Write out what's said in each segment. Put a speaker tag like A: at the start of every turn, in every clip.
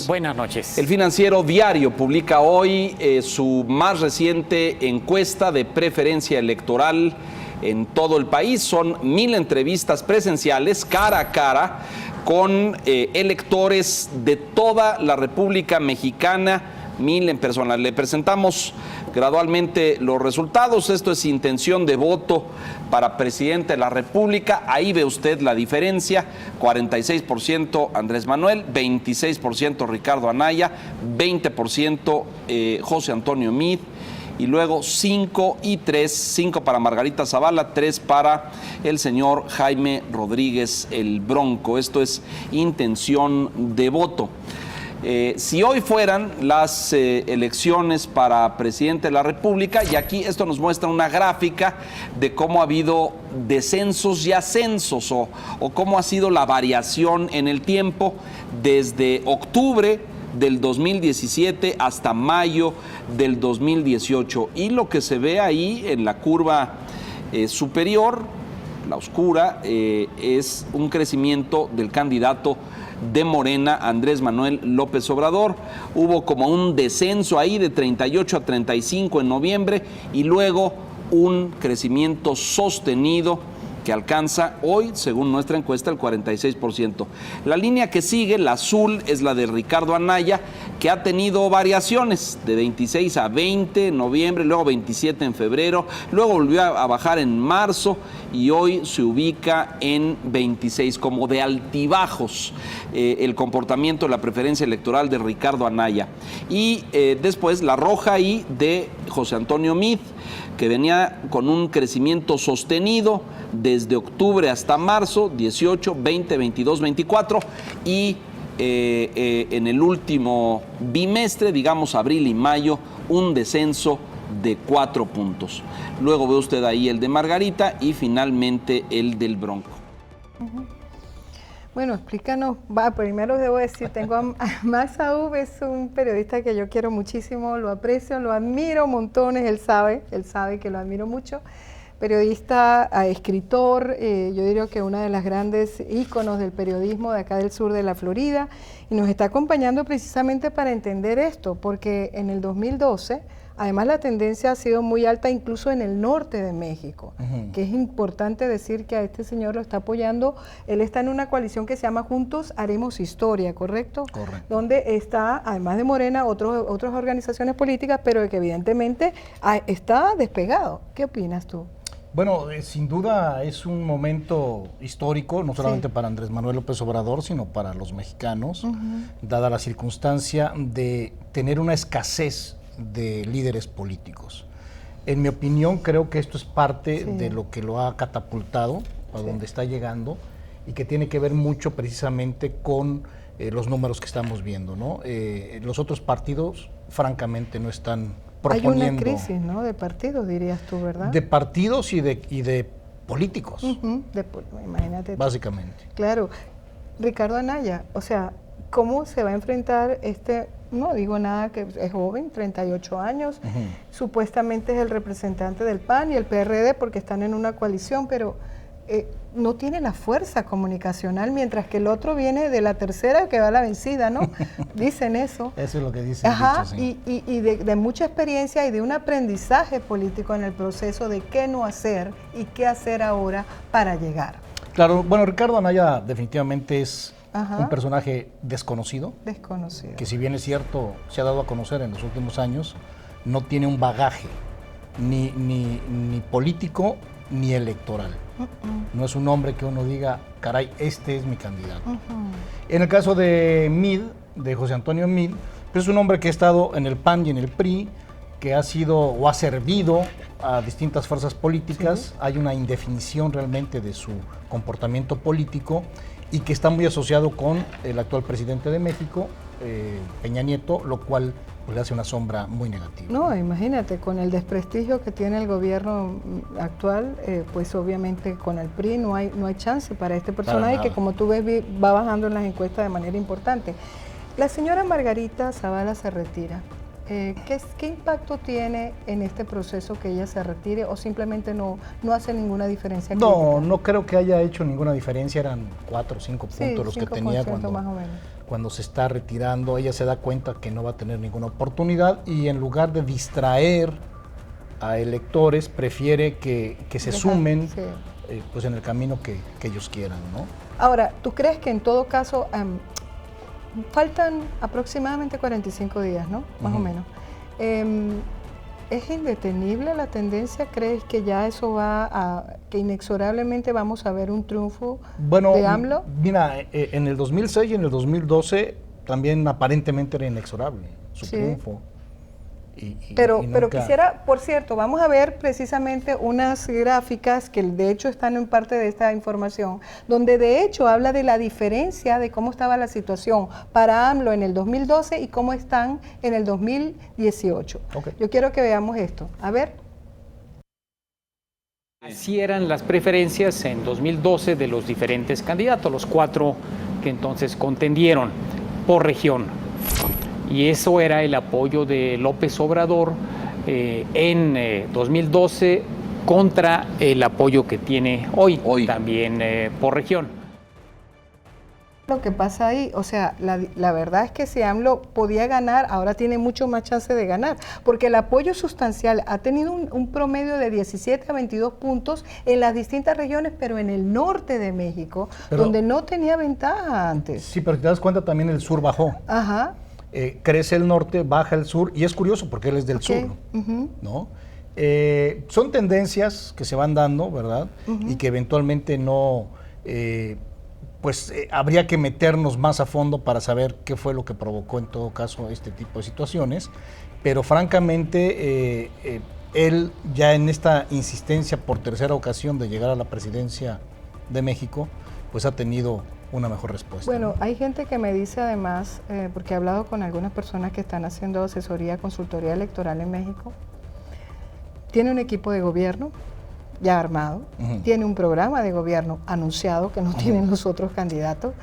A: Buenas noches.
B: El Financiero Diario publica hoy su más reciente encuesta de preferencia electoral en todo el país. Son 1000 entrevistas presenciales, cara a cara, con electores de toda la República Mexicana, 1000 en persona. Le presentamos gradualmente los resultados. Esto es intención de voto para presidente de la República. Ahí ve usted la diferencia: 46% Andrés Manuel, 26% Ricardo Anaya, 20% José Antonio Meade, y luego 5 y 3, 5 para Margarita Zavala, 3 para el señor Jaime Rodríguez el Bronco. Esto es intención de voto. Si hoy fueran las elecciones para presidente de la República, y aquí esto nos muestra una gráfica de cómo ha habido descensos y ascensos, o cómo ha sido la variación en el tiempo desde octubre del 2017 hasta mayo del 2018. Y lo que se ve ahí en la curva superior, la oscura, es un crecimiento del candidato de Morena, Andrés Manuel López Obrador. Hubo como un descenso ahí de 38 a 35 en noviembre y luego un crecimiento sostenido que alcanza hoy, según nuestra encuesta, el 46%. La línea que sigue, la azul, es la de Ricardo Anaya, que ha tenido variaciones de 26 a 20 en noviembre, luego 27 en febrero, luego volvió a bajar en marzo y hoy se ubica en 26, como de altibajos el comportamiento de la preferencia electoral de Ricardo Anaya. Y después la roja ahí de José Antonio Meade, que venía con un crecimiento sostenido desde octubre hasta marzo, 18, 20, 22, 24, y en el último bimestre, digamos abril y mayo, un descenso de 4 puntos. Luego ve usted ahí el de Margarita y finalmente el del Bronco.
C: Bueno, explícanos. Primero debo decir, tengo a Max Aub, es un periodista que yo quiero muchísimo, lo aprecio, lo admiro montones, él sabe que lo admiro mucho. Periodista, escritor, yo diría que una de las grandes íconos del periodismo de acá del sur de la Florida, y nos está acompañando precisamente para entender esto, porque en el 2012, además la tendencia ha sido muy alta incluso en el norte de México, que es importante decir que a este señor lo está apoyando. Él está en una coalición que se llama Juntos Haremos Historia, ¿correcto? Correcto. Donde está, además de Morena, otras organizaciones políticas, pero que evidentemente está despegado. ¿Qué opinas tú?
D: Bueno, sin duda es un momento histórico, no solamente para Andrés Manuel López Obrador, sino para los mexicanos, dada la circunstancia de tener una escasez de líderes políticos. En mi opinión, creo que esto es parte de lo que lo ha catapultado a donde está llegando, y que tiene que ver mucho precisamente con los números que estamos viendo, ¿no? Los otros partidos, francamente, no están proponiendo.
C: Hay una crisis, ¿no?, de partidos, dirías tú, ¿verdad?
D: De partidos y de políticos.
C: Imagínate.
D: Básicamente.
C: Claro. Ricardo Anaya, o sea, ¿cómo se va a enfrentar no digo nada, que es joven, 38 años, supuestamente es el representante del PAN y el PRD porque están en una coalición, pero no tiene la fuerza comunicacional, mientras que el otro viene de la tercera que va a la vencida, ¿no? Dicen eso.
D: Eso es lo que dicen.
C: Ajá,
D: dicho, sí.
C: y de mucha experiencia y de un aprendizaje político en el proceso de qué no hacer y qué hacer ahora para llegar.
D: Claro, bueno, Ricardo Anaya definitivamente es un personaje desconocido.
C: Desconocido.
D: Que si bien es cierto, se ha dado a conocer en los últimos años, no tiene un bagaje ni político ni electoral. No es un hombre que uno diga, caray, este es mi candidato. En el caso de Meade, de José Antonio Meade, pues es un hombre que ha estado en el PAN y en el PRI, que ha sido o ha servido a distintas fuerzas políticas. Hay una indefinición realmente de su comportamiento político, y que está muy asociado con el actual presidente de México, Peña Nieto, lo cual pues, le hace una sombra muy negativa.
C: No, imagínate, con el desprestigio que tiene el gobierno actual, pues obviamente con el PRI no hay chance para este personaje que, como tú ves, va bajando en las encuestas de manera importante. La señora Margarita Zavala se retira. ¿Qué impacto tiene en este proceso que ella se retire, o simplemente no hace ninguna diferencia?
D: No creo que haya hecho ninguna diferencia. Eran 4 o 5 puntos los que tenía
C: más o menos.
D: cuando se está retirando, ella se da cuenta que no va a tener ninguna oportunidad y en lugar de distraer a electores, prefiere que se sumen
C: Sí.
D: pues en el camino que ellos quieran, ¿no?
C: Ahora, ¿tú crees que en todo caso faltan aproximadamente 45 días, ¿no? Más o menos. ¿Es indetenible la tendencia? ¿Crees que ya eso que inexorablemente vamos a ver un triunfo de AMLO?
D: Mira, en el 2006 y en el 2012 también aparentemente era inexorable su triunfo.
C: Pero
D: nunca...
C: quisiera, por cierto, vamos a ver precisamente unas gráficas que de hecho están en parte de esta información, donde de hecho habla de la diferencia de cómo estaba la situación para AMLO en el 2012 y cómo están en el 2018.
D: Okay.
C: Yo quiero que veamos esto. A ver.
A: Así eran las preferencias en 2012 de los diferentes candidatos, los 4 que entonces contendieron por región. Y eso era el apoyo de López Obrador en 2012 contra el apoyo que tiene hoy. También por región.
C: Lo que pasa ahí, o sea, la verdad es que si AMLO podía ganar, ahora tiene mucho más chance de ganar, porque el apoyo sustancial ha tenido un promedio de 17 a 22 puntos en las distintas regiones, pero en el norte de México, donde no tenía ventaja antes.
D: Sí, pero si te das cuenta también el sur bajó.
C: Ajá.
D: Crece el norte, baja el sur, y es curioso porque él es del sur, ¿no? Son tendencias que se van dando, ¿verdad? Y que eventualmente no, habría que meternos más a fondo para saber qué fue lo que provocó en todo caso este tipo de situaciones, pero francamente él ya en esta insistencia por tercera ocasión de llegar a la presidencia de México, pues ha tenido una mejor respuesta.
C: Bueno, hay gente que me dice además, porque he hablado con algunas personas que están haciendo asesoría, consultoría electoral en México, tiene un equipo de gobierno ya armado, tiene un programa de gobierno anunciado que no tienen los otros candidatos,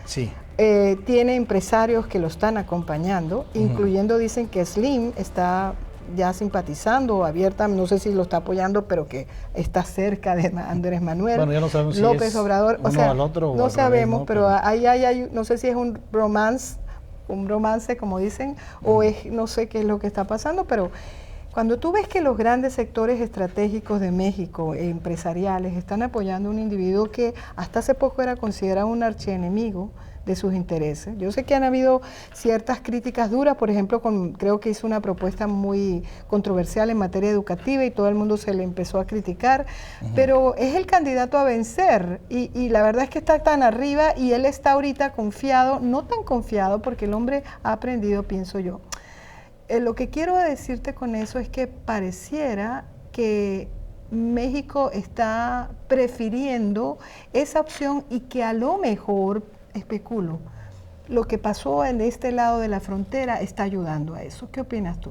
C: tiene empresarios que lo están acompañando, incluyendo, dicen que Slim está ya simpatizando abierta, no sé si lo está apoyando, pero que está cerca de Andrés Manuel,
D: bueno, ya no sabemos
C: López
D: si es
C: Obrador, o sea,
D: al otro,
C: no sabemos,
D: revés, ¿no?
C: pero ahí hay, no sé si es un romance como dicen, o es, no sé qué es lo que está pasando, pero cuando tú ves que los grandes sectores estratégicos de México, empresariales, están apoyando a un individuo que hasta hace poco era considerado un archienemigo de sus intereses. Yo sé que han habido ciertas críticas duras, por ejemplo, creo que hizo una propuesta muy controversial en materia educativa y todo el mundo se le empezó a criticar, pero es el candidato a vencer y la verdad es que está tan arriba y él está ahorita confiado, no tan confiado porque el hombre ha aprendido, pienso yo. Lo que quiero decirte con eso es que pareciera que México está prefiriendo esa opción y que a lo mejor, especulo, lo que pasó en este lado de la frontera está ayudando a eso. ¿Qué opinas tú?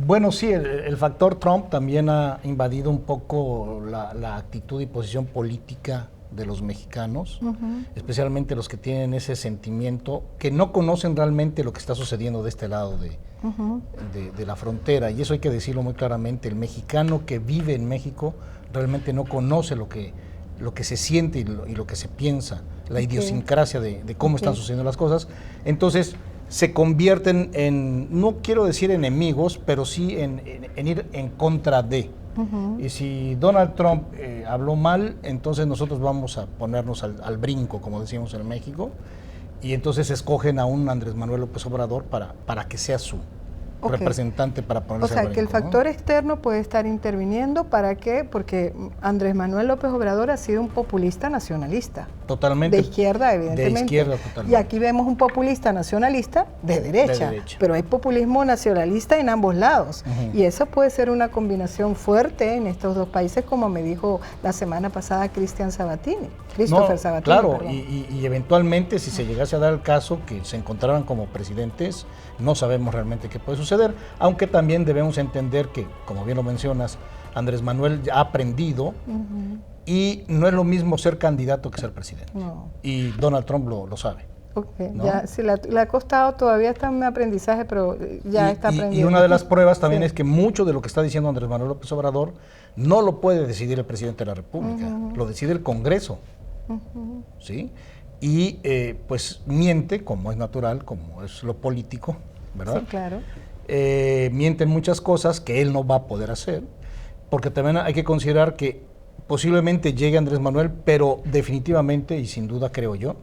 D: Bueno, sí, el factor Trump también ha invadido un poco la actitud y posición política de los mexicanos, especialmente los que tienen ese sentimiento, que no conocen realmente lo que está sucediendo de este lado de la frontera, y eso hay que decirlo muy claramente. El mexicano que vive en México realmente no conoce lo que se siente y lo que se piensa, la idiosincrasia de cómo están sucediendo las cosas. Entonces se convierten en, no quiero decir enemigos, pero sí en ir en contra de. Y si Donald Trump habló mal, entonces nosotros vamos a ponernos al brinco, como decimos en México, y entonces escogen a un Andrés Manuel López Obrador para que sea su representante para ponerse al brinco. O sea,
C: que el factor externo puede estar interviniendo, ¿para qué? Porque Andrés Manuel López Obrador ha sido un populista nacionalista.
D: Totalmente.
C: De izquierda, evidentemente.
D: De izquierda, totalmente.
C: Y aquí vemos un populista nacionalista de derecha. Pero hay populismo nacionalista en ambos lados. Y eso puede ser una combinación fuerte en estos dos países, como me dijo la semana pasada Christopher Sabatini.
D: Claro, y eventualmente, si se llegase a dar el caso que se encontraran como presidentes, no sabemos realmente qué puede suceder, aunque también debemos entender que, como bien lo mencionas, Andrés Manuel ya ha aprendido y no es lo mismo ser candidato que ser presidente. Y Donald Trump lo sabe. ¿No?
C: Ya, sí, le ha costado, todavía está en aprendizaje, pero ya está aprendiendo.
D: Y una de las pruebas también es que mucho de lo que está diciendo Andrés Manuel López Obrador no lo puede decidir el presidente de la República, lo decide el Congreso. ¿Sí? y pues miente, como es natural, como es lo político, ¿verdad?
C: Sí, claro.
D: Miente en muchas cosas que él no va a poder hacer, porque también hay que considerar que posiblemente llegue Andrés Manuel, pero definitivamente y sin duda creo yo,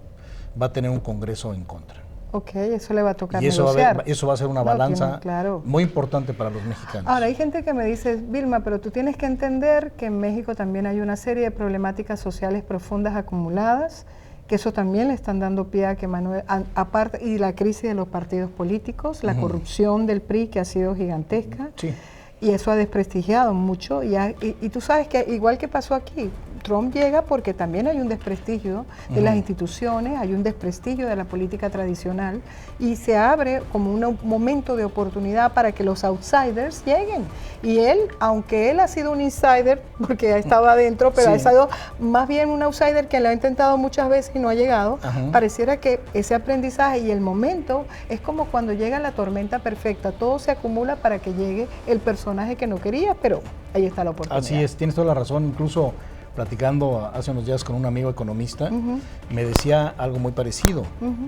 D: va a tener un Congreso en contra.
C: Ok, eso le va a tocar
D: Y eso
C: negociar.
D: eso va a ser una
C: No,
D: balanza
C: claro.
D: muy importante para los mexicanos.
C: Ahora, hay gente que me dice, Vilma, pero tú tienes que entender que en México también hay una serie de problemáticas sociales profundas acumuladas, que eso también le están dando pie a que Manuel, aparte, y la crisis de los partidos políticos, la corrupción del PRI que ha sido gigantesca,
D: Sí.
C: y eso ha desprestigiado mucho, y tú sabes que igual que pasó aquí, Trump llega porque también hay un desprestigio de las instituciones, hay un desprestigio de la política tradicional y se abre como un momento de oportunidad para que los outsiders lleguen. Y él, aunque él ha sido un insider, porque ha estado adentro, pero
D: Sí.
C: ha sido más bien un outsider que lo ha intentado muchas veces y no ha llegado,
D: Ajá.
C: pareciera que ese aprendizaje y el momento es como cuando llega la tormenta perfecta, todo se acumula para que llegue el personaje que no quería, pero ahí está la oportunidad.
D: Así es, tienes toda la razón. Incluso platicando hace unos días con un amigo economista, me decía algo muy parecido.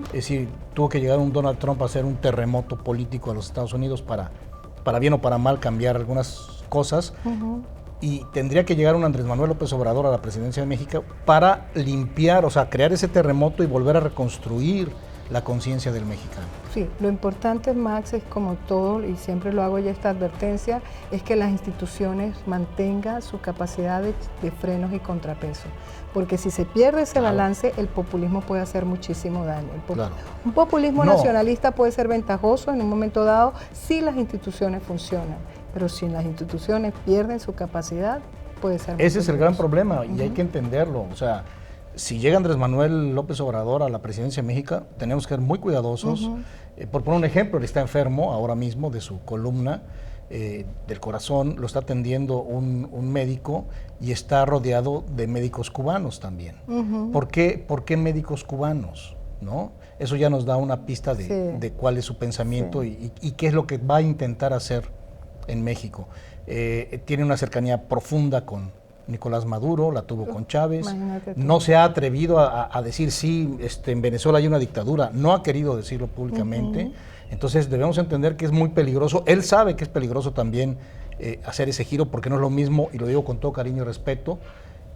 D: Es decir, tuvo que llegar un Donald Trump a hacer un terremoto político a los Estados Unidos para bien o para mal cambiar algunas cosas. Y tendría que llegar un Andrés Manuel López Obrador a la presidencia de México para limpiar, o sea, crear ese terremoto y volver a reconstruir la conciencia del mexicano.
C: Sí, lo importante, Max, es como todo, y siempre lo hago ya esta advertencia, es que las instituciones mantengan su capacidad de frenos y contrapesos. Porque si se pierde ese balance, el populismo puede hacer muchísimo daño.
D: Claro.
C: Un populismo
D: No.
C: nacionalista puede ser ventajoso en un momento dado si las instituciones funcionan, pero si las instituciones pierden su capacidad, puede ser muy
D: Ese es el gran
C: peligroso.
D: problema y hay que entenderlo. O sea, si llega Andrés Manuel López Obrador a la presidencia de México, tenemos que ser muy cuidadosos. Por poner un ejemplo, él está enfermo ahora mismo de su columna del corazón, lo está atendiendo un médico y está rodeado de médicos cubanos también. ¿Por qué médicos cubanos? ¿No? Eso ya nos da una pista de cuál es su pensamiento y qué es lo que va a intentar hacer en México. Tiene una cercanía profunda con Nicolás Maduro, la tuvo con Chávez, no se ha atrevido a decir sí, en Venezuela hay una dictadura, no ha querido decirlo públicamente, entonces debemos entender que es muy peligroso, él sabe que es peligroso también hacer ese giro, porque no es lo mismo, y lo digo con todo cariño y respeto,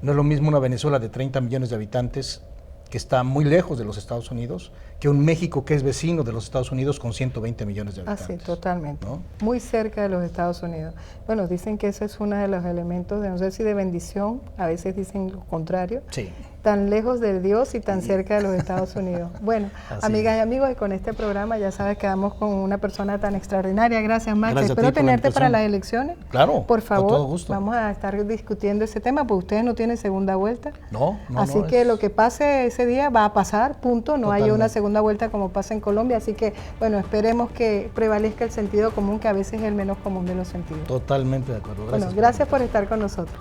D: no es lo mismo una Venezuela de 30 millones de habitantes que está muy lejos de los Estados Unidos, que un México que es vecino de los Estados Unidos con 120 millones de habitantes.
C: Así, totalmente.
D: ¿No?
C: Muy cerca de los Estados Unidos. Bueno, dicen que ese es uno de los elementos, de no sé si de bendición, a veces dicen lo contrario,
D: Sí.
C: tan lejos de Dios y tan cerca de los Estados Unidos. Bueno,
D: Así
C: amigas y amigos, y con este programa ya sabes, quedamos con una persona tan extraordinaria. Gracias, Max.
D: Gracias a
C: Espero
D: ti por la
C: tenerte para
D: invitación.
C: las elecciones.
D: Claro,
C: por
D: con
C: favor,
D: todo gusto.
C: vamos a estar discutiendo ese tema, porque ustedes no tienen segunda vuelta.
D: No,
C: Así
D: no,
C: que
D: es-
C: lo que pase ese día va a pasar, punto. No hay una
D: Totalmente.
C: segunda vuelta como pasa en Colombia. Así que, bueno, esperemos que prevalezca el sentido común, que a veces es el menos común de los sentidos.
D: Totalmente de acuerdo.
C: Bueno,
D: por
C: gracias
D: la
C: por estar con nosotros.